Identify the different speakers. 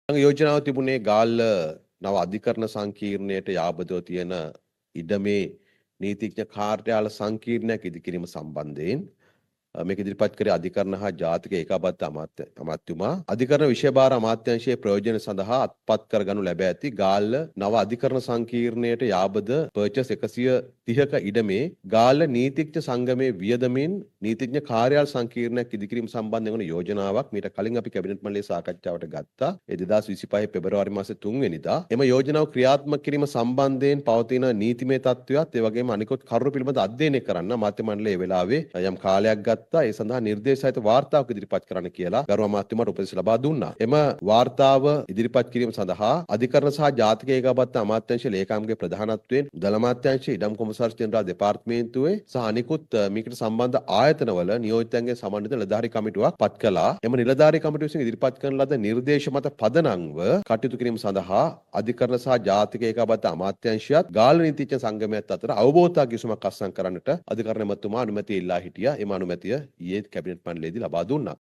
Speaker 1: යෝජනාව තිබුණේ ගාල්ල නව අධිකරණ සංකීර්ණයට යාබදව තියෙන ඉඩමේ නීතිඥ කාර්යාල සංකීර්ණයක් ඉදිකිරීම සම්බන්ධයෙන් මේක ඉදිරිපත් කරේ අධිකරණ හා ජාතික ඒකාබද්ධ අමාත්‍යතුමා අධිකරණ විෂයභාර අමාත්‍යාංශයේ ප්‍රයෝජන සඳහා අත්පත් කරගනු ලැබ ඇති ගාල්ල නව අධිකරණ සංකීර්ණයට යාබද පර්චස් 130ක ඉඩමේ ගාල්ල නීතිඥ සංගමේ වියදමින් නීතිඥ කාර්යාල සංකීර්ණයක් ඉදිකිරීම සම්බන්ධ වෙන යෝජනාවක් මීට කලින් අපි කැබිනට් මණ්ඩලයේ සාකච්ඡාවට ගත්තා. ඒ 2025 පෙබරවාරි මාසේ 3 වෙනිදා එම යෝජනාව ක්‍රියාත්මක කිරීම සම්බන්ධයෙන් පවතින නීතිමය තත්ත්වයත් ඒ වගේම අනිකුත් කරුණු පිළිබඳ අධ්‍යයනය කරන්න අමාත්‍ය මණ්ඩලය වෙලාවේ යම් කාලයක් ගත්තා. ඒ සඳහා නිර්දේශ සහිත වාර්තාවක් ඉදිරිපත් කරන්න කියලා ගරු අමාත්‍යතුමාට උපදෙස් ලබා දුන්නා. එම වාර්තාව ඉදිරිපත් කිරීම සඳහා අධිකරණ සහ ජාතික ඒකාබද්ධ අමාත්‍යාංශ ලේකම්ගේ ප්‍රධානත්වයෙන් මුදල් අමාත්‍යාංශය, ඉඩම් කොමසාරිස් ජෙනරාල් දෙපාර්තමේන්තුවේ සහ අනිකුත් මේකට සම්බන්ධ ආයතනවල නියෝජිතයන්ගේ සමන්විත නිලධාරී කමිටුවක් පත් කළා. එම නිලධාරී කමිටුව විසින් ඉදිරිපත් කරන ලද නිර්දේශ මත පදනම්ව කටයුතු කිරීම සඳහා අධිකරණ සහ ජාතික ඒකාබද්ධ අමාත්‍යාංශයත් ගාල්ල නීතිඥ සංගමයත් අතර අවබෝධතා කිසිමක් අත්සන් කරන්නට අධිකරණ මැතිතුමා අනුමැතිය ඉල්ලා හිටියා. එම අනුමැතිය ඊයේ කැබිනට් මණ්ඩලයේදී ලබා දුන්නා.